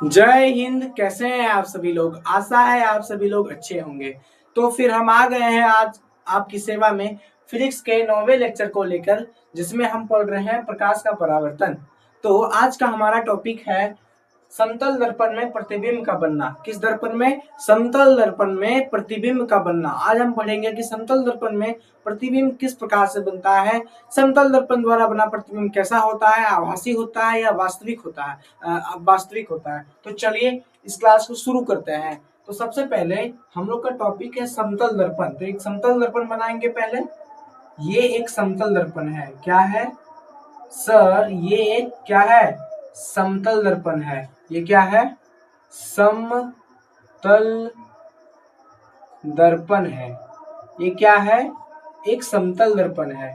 जय हिंद। कैसे हैं आप सभी लोग? आशा है आप सभी लोग अच्छे होंगे। तो फिर हम आ गए हैं आज आपकी सेवा में फिजिक्स के 9वें लेक्चर को लेकर, जिसमें हम पढ़ रहे हैं प्रकाश का परावर्तन। तो आज का हमारा टॉपिक है समतल दर्पण में प्रतिबिंब का बनना। किस दर्पण में? समतल दर्पण में प्रतिबिंब का बनना। आज हम पढ़ेंगे कि समतल दर्पण में प्रतिबिंब किस प्रकार से बनता है, समतल दर्पण द्वारा बना प्रतिबिंब कैसा होता है, आभासी होता है या वास्तविक होता है। वास्तविक होता है। तो चलिए इस क्लास को शुरू करते हैं। तो सबसे पहले हम लोग का टॉपिक है समतल दर्पण। तो एक समतल दर्पण बनाएंगे पहले। ये एक समतल दर्पण है। क्या है सर? ये एक क्या है? समतल दर्पण है। ये क्या है? समतल दर्पण है। ये क्या है? एक समतल दर्पण है।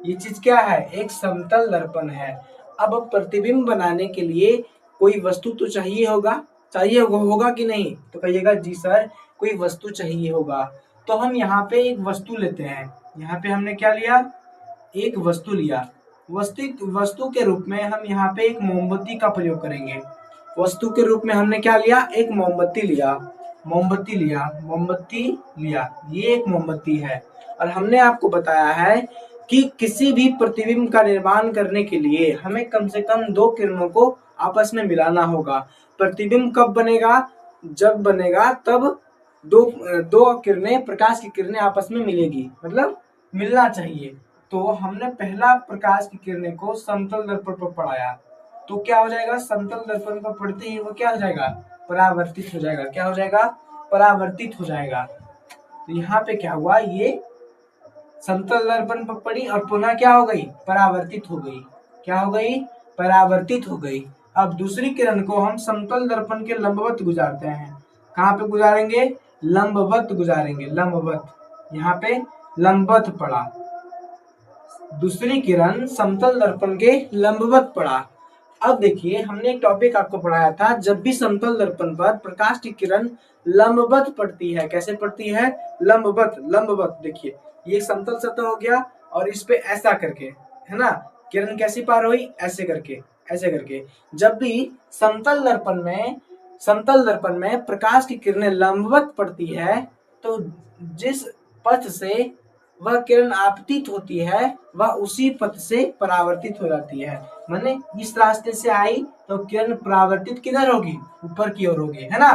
ये चीज क्या है? एक समतल दर्पण है। अब प्रतिबिंब बनाने के लिए कोई वस्तु तो चाहिए होगा। चाहिए होगा कि नहीं? तो कहिएगा जी सर, कोई वस्तु चाहिए होगा। तो हम यहाँ पे एक वस्तु लेते हैं। यहाँ पे हमने क्या लिया? एक वस्तु लिया। वस्तु के रूप में हम यहाँ पे एक मोमबत्ती का प्रयोग करेंगे। वस्तु के रूप में हमने क्या लिया? एक मोमबत्ती लिया। मोमबत्ती लिया। ये एक मोमबत्ती है। और हमने आपको बताया है कि किसी भी प्रतिबिंब का निर्माण करने के लिए हमें कम से कम दो किरणों को आपस में मिलाना होगा। प्रतिबिंब कब बनेगा? जब बनेगा तब दो दो किरणें, प्रकाश की किरणें आपस में मिलेगी, मतलब मिलना चाहिए। तो हमने पहला प्रकाश की किरणें को समतल दर्पण पर पढ़ाया। तो क्या हो जाएगा? समतल दर्पण पर पढ़ते ही वो क्या हो जाएगा? परावर्तित हो जाएगा। क्या हो जाएगा? परावर्तित हो जाएगा। तो यहाँ पे क्या हुआ? ये समतल दर्पण पर पड़ी और पुनः क्या हो गई? परावर्तित हो गई। क्या हो गई? परावर्तित हो गई। अब दूसरी किरण को हम समतल दर्पण के लंबवत गुजारते हैं। कहाँ पे गुजारेंगे? लंबवत गुजारेंगे। लंबवत। यहाँ पे लंबवत पड़ा। दूसरी किरण समतल दर्पण के लंबवत पड़ा। अब देखिए, हमने एक टॉपिक आपको पढ़ाया था, जब भी समतल दर्पण पर प्रकाश की किरण लंबवत पड़ती है। कैसे पड़ती है? लंबवत। लंबवत। देखिए, ये समतल सतह हो गया और इस पे ऐसा करके, है ना, किरण कैसी पार हुई? ऐसे करके, ऐसे करके। जब भी समतल दर्पण में प्रकाश की किरणें लंबवत पड़ती है, तो जिस पथ से वह किरण आपतित होती है वह उसी पथ से परावर्तित हो जाती है। माने इस रास्ते से आई तो किरण परावर्तित किधर होगी? ऊपर की ओर होगी, है ना,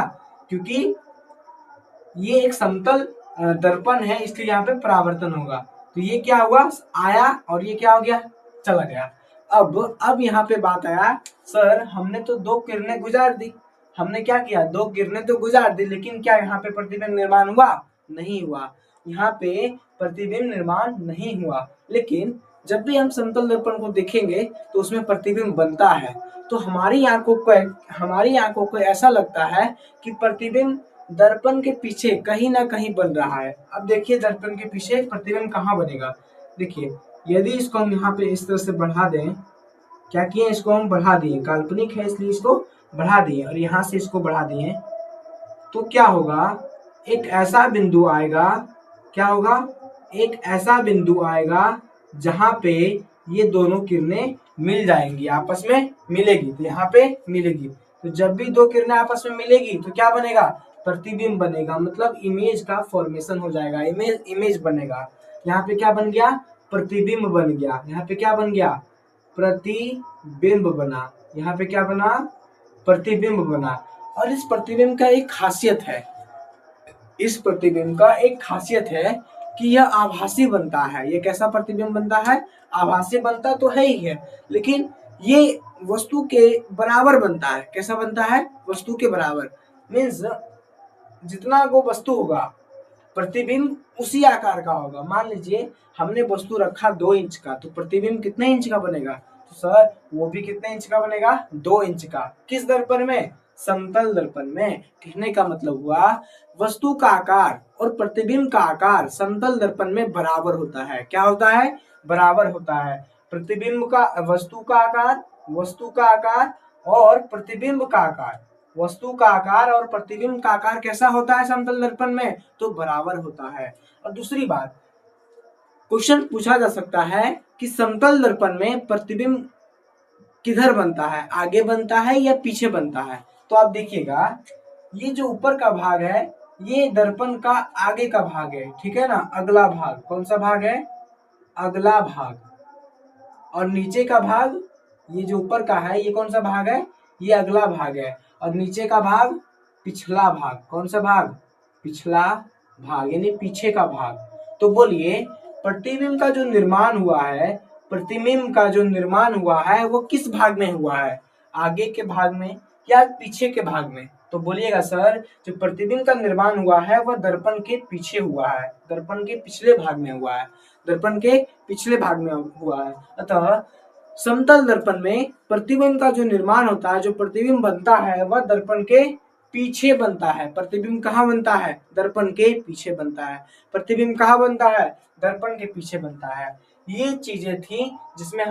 क्योंकि ये एक समतल दर्पण है, इसलिए यहाँ पे परावर्तन होगा। तो ये क्या हुआ? आया और ये क्या हो गया? चला गया। अब यहाँ पे बात आया, सर हमने तो दो किरणें गुजार दी। हमने क्या किया? दो किरणें तो गुजार दी, लेकिन क्या यहाँ पे प्रतिबिंब निर्माण हुआ? नहीं हुआ। यहाँ पे प्रतिबिंब निर्माण नहीं हुआ। लेकिन जब भी हम समतल दर्पण को देखेंगे तो उसमें प्रतिबिंब बनता है। तो हमारी आंखों को ऐसा लगता है कि प्रतिबिंब दर्पण के पीछे कहीं ना कहीं बन रहा है। अब देखिए, दर्पण के पीछे प्रतिबिंब कहाँ बनेगा? देखिए, यदि इसको हम यहाँ पे इस तरह से बढ़ा दें, क्या किए? इसको हम बढ़ा दिए, काल्पनिक है इसलिए इसको बढ़ा दिए, और यहाँ से इसको बढ़ा दिए, तो क्या होगा? एक ऐसा बिंदु आएगा। क्या होगा? एक ऐसा बिंदु आएगा जहां पे ये दोनों किरणें मिल जाएंगी, आपस में मिलेगी। तो यहाँ पे मिलेगी। तो जब भी दो किरणें आपस में मिलेगी तो क्या बनेगा? प्रतिबिंब बनेगा, मतलब इमेज का फॉर्मेशन हो जाएगा। इमेज बनेगा। यहाँ पे क्या बन गया? प्रतिबिंब बन गया। यहाँ पे क्या बन गया? प्रतिबिंब बना। यहाँ पे क्या बना? प्रतिबिंब बना। और इस प्रतिबिंब का एक खासियत है, कि यह आभासी बनता है। ये कैसा प्रतिबिंब बनता है? आभासी बनता तो है ही है, लेकिन ये वस्तु के बराबर बनता है। कैसा बनता है? वस्तु के बराबर। मीन्स जितना वो वस्तु होगा, प्रतिबिंब उसी आकार का होगा। मान लीजिए हमने वस्तु रखा 2 इंच का, तो प्रतिबिंब कितने इंच का बनेगा? तो सर वो भी कितने इंच का बनेगा? 2 इंच का। किस दर्पण में? समतल दर्पण में। कहने का मतलब हुआ, वस्तु का आकार और प्रतिबिंब का आकार समतल दर्पण में बराबर होता है। क्या होता है? बराबर होता है। प्रतिबिंब का, वस्तु का आकार और प्रतिबिंब का आकार, वस्तु का आकार और प्रतिबिंब का आकार कैसा होता है समतल दर्पण में? तो बराबर होता है। और दूसरी बात, क्वेश्चन पूछा जा सकता है कि समतल दर्पण में प्रतिबिंब किधर बनता है? आगे बनता है या पीछे बनता है? तो आप देखिएगा ये जो ऊपर का भाग है ये दर्पण का आगे का भाग है, ठीक है ना, अगला भाग। कौन सा भाग है? अगला भाग। और नीचे का भाग, ये जो ऊपर का है ये कौन सा भाग है? ये अगला भाग है। और नीचे का भाग पिछला भाग। कौन सा भाग? पिछला भाग, यानी पीछे का भाग। तो बोलिए प्रतिबिंब का जो निर्माण हुआ है, प्रतिबिंब का जो निर्माण हुआ है वो किस भाग में हुआ है? आगे के भाग में या पीछे के भाग में? तो बोलिएगा सर जो प्रतिबिंब का निर्माण हुआ है वह दर्पण के पीछे हुआ है, दर्पण के पिछले भाग में हुआ है, दर्पण के पिछले भाग में हुआ है। अतः समतल दर्पण में प्रतिबिंब का जो निर्माण होता है, जो प्रतिबिंब बनता है वह दर्पण के पीछे बनता है। प्रतिबिंब कहाँ बनता है? दर्पण के पीछे बनता है। प्रतिबिंब कहाँ बनता है? दर्पण के पीछे बनता है। ये चीजें थी जिसमें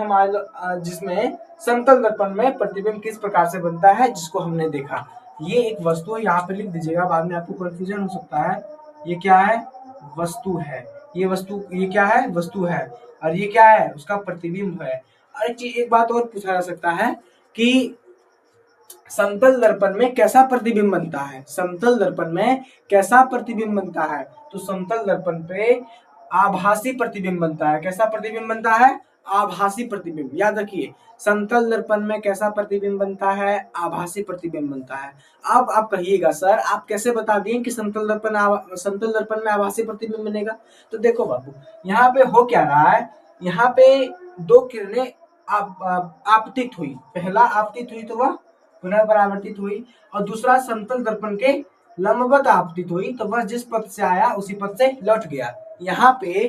समतल दर्पण में प्रतिबिंब किस प्रकार से बनता है जिसको हमने देखा। ये एक वस्तु है, यहाँ पे लिख दीजिएगा, बाद में आपको कंफ्यूजन हो सकता है। ये क्या है? वस्तु है। ये वस्तु, ये क्या है? वस्तु है। और ये क्या है? उसका प्रतिबिंब है। और एक बात और पूछा जा सकता है कि समतल दर्पण में कैसा प्रतिबिंब बनता है? समतल दर्पण में कैसा प्रतिबिंब बनता है? तो समतल दर्पण पे आभासी प्रतिबिंब बनता है। कैसा प्रतिबिंब बनता है? आभासी प्रतिबिंब। याद रखिए समतल दर्पण में कैसा प्रतिबिंब बनता है? आभासी प्रतिबिंब बनता है। अब आप कहिएगा सर आप कैसे बता दिए कि समतल दर्पण में आभासी प्रतिबिंब बनेगा? तो देखो बाबू, यहाँ पे हो क्या रहा है, यहाँ पे दो किरणें आपतित हुई। पहला आपतित हुई तो वह पुनः परावर्तित हुई, और दूसरा समतल दर्पण के लंबवत आपतित हुई तो वह जिस पथ से आया उसी पथ से लौट गया। यहाँ पे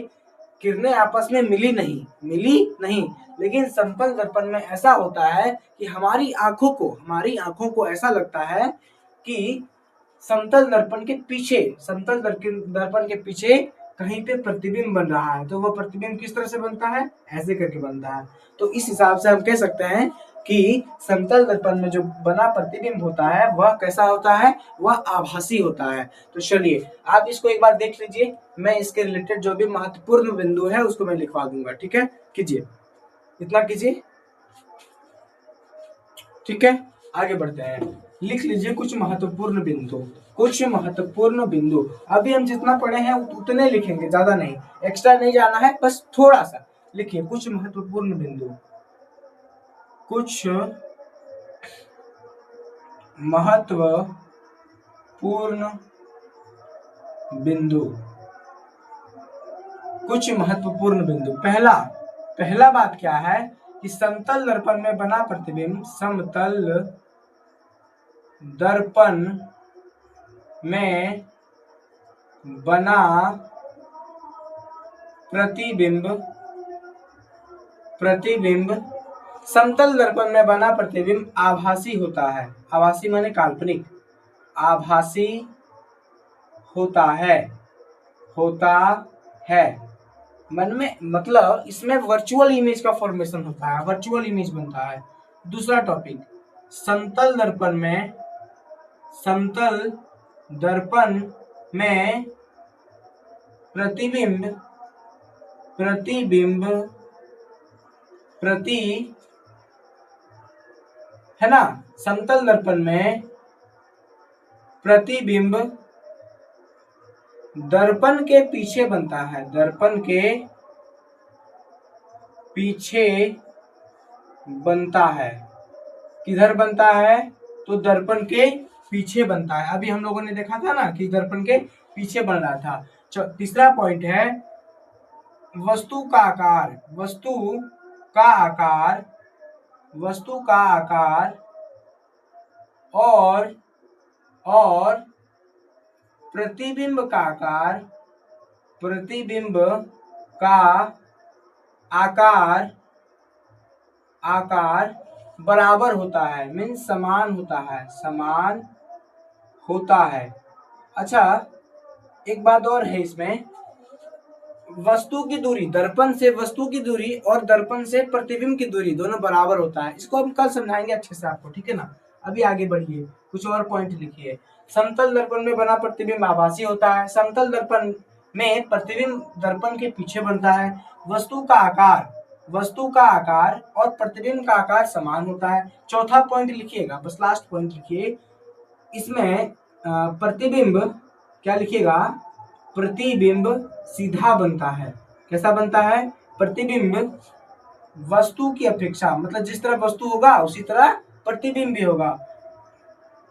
किरणें आपस में मिली नहीं, लेकिन समतल दर्पण में ऐसा होता है कि हमारी आंखों को ऐसा लगता है कि समतल दर्पण के पीछे कहीं पे प्रतिबिंब बन रहा है। तो वो प्रतिबिंब किस तरह से बनता है? ऐसे करके बनता है। तो इस हिसाब से हम कह सकते हैं कि समतल दर्पण में जो बना प्रतिबिंब होता है वह कैसा होता है? वह आभासी होता है। तो चलिए आप इसको एक बार देख लीजिए, मैं इसके रिलेटेड जो भी महत्वपूर्ण बिंदु है उसको मैं लिखवा दूंगा। ठीक है, कीजिए, इतना कीजिए। ठीक है, आगे बढ़ते हैं। लिख लीजिए कुछ महत्वपूर्ण बिंदु। अभी हम जितना पढ़े हैं उतने लिखेंगे, ज्यादा नहीं, एक्स्ट्रा नहीं जाना है, बस थोड़ा सा लिखिए। कुछ महत्वपूर्ण बिंदु, कुछ महत्वपूर्ण बिंदु। पहला बात क्या है कि समतल दर्पण में बना प्रतिबिंब, समतल दर्पण में बना प्रतिबिंब समतल दर्पण में बना प्रतिबिंब आभासी होता है। आभासी माने काल्पनिक, आभासी होता है मन में, मतलब इसमें वर्चुअल इमेज का फॉर्मेशन होता है, वर्चुअल इमेज बनता है। दूसरा टॉपिक, समतल दर्पण में प्रतिबिंब है ना, समतल दर्पण में प्रतिबिंब दर्पण के पीछे बनता है, दर्पण के पीछे बनता है। किधर बनता है? तो दर्पण के पीछे बनता है। अभी हम लोगों ने देखा था ना कि दर्पण के पीछे बन रहा था। तीसरा पॉइंट है वस्तु का आकार और प्रतिबिंब का आकार बराबर होता है, मीन्स समान होता है। अच्छा एक बात और है इसमें, वस्तु की दूरी, दर्पण से वस्तु की दूरी और दर्पण से प्रतिबिंब की दूरी दोनों बराबर होता है। इसको हम कल समझाएंगे अच्छे से आपको, ठीक है ना। अभी आगे बढ़िए, कुछ और पॉइंट लिखिए। समतल दर्पण में बना प्रतिबिंब आभासी होता है। समतल दर्पण में प्रतिबिंब दर्पण के पीछे बनता है। वस्तु का आकार और प्रतिबिंब का आकार समान होता है। चौथा पॉइंट लिखिएगा, बस लास्ट पॉइंट लिखिए इसमें प्रतिबिंब क्या लिखिएगा, प्रतिबिंब सीधा बनता है। कैसा बनता है? प्रतिबिंब वस्तु की अपेक्षा, मतलब जिस तरह वस्तु होगा उसी तरह प्रतिबिंब भी होगा।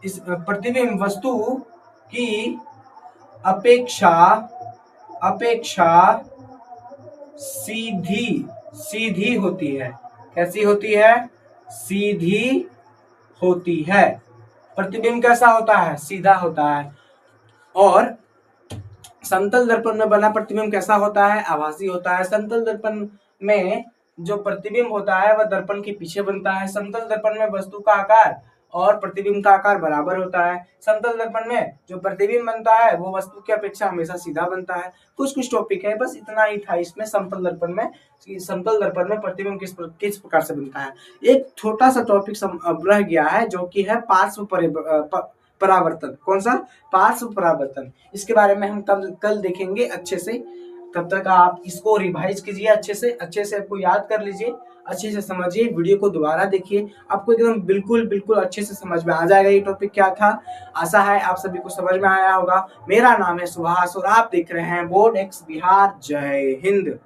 इस प्रतिबिंब वस्तु की अपेक्षा सीधी सीधी होती है। कैसी होती है? सीधी होती है। प्रतिबिंब कैसा होता है? सीधा होता है। और समतल दर्पण में बना प्रतिबिंब कैसा होता है? आभासी होता है। समतल दर्पण में जो प्रतिबिंब होता है वह दर्पण के पीछे बनता है। समतल दर्पण में वस्तु का आकार और प्रतिबिंब का आकार बराबर होता है। समतल दर्पण में जो प्रतिबिंब बनता है वो वस्तु की अपेक्षा हमेशा सीधा बनता है। कुछ टॉपिक है, बस इतना ही था इसमें। समतल दर्पण में प्रतिबिंब किस प्रकार से बनता है। एक छोटा सा टॉपिक अब रह गया है जो कि है पार्श्व परावर्तन। कौन सा? पार्श्व परावर्तन। इसके बारे में हम कल देखेंगे अच्छे से। तब तक आप इसको रिवाइज कीजिए, अच्छे से आपको याद कर लीजिए, अच्छे से समझिए, वीडियो को दोबारा देखिए, आपको एकदम बिल्कुल अच्छे से समझ में आ जाएगा ये टॉपिक क्या था। आशा है आप सभी को समझ में आया होगा। मेरा नाम है सुभाष और आप देख रहे हैं बोर्ड एक्स बिहार। जय हिंद।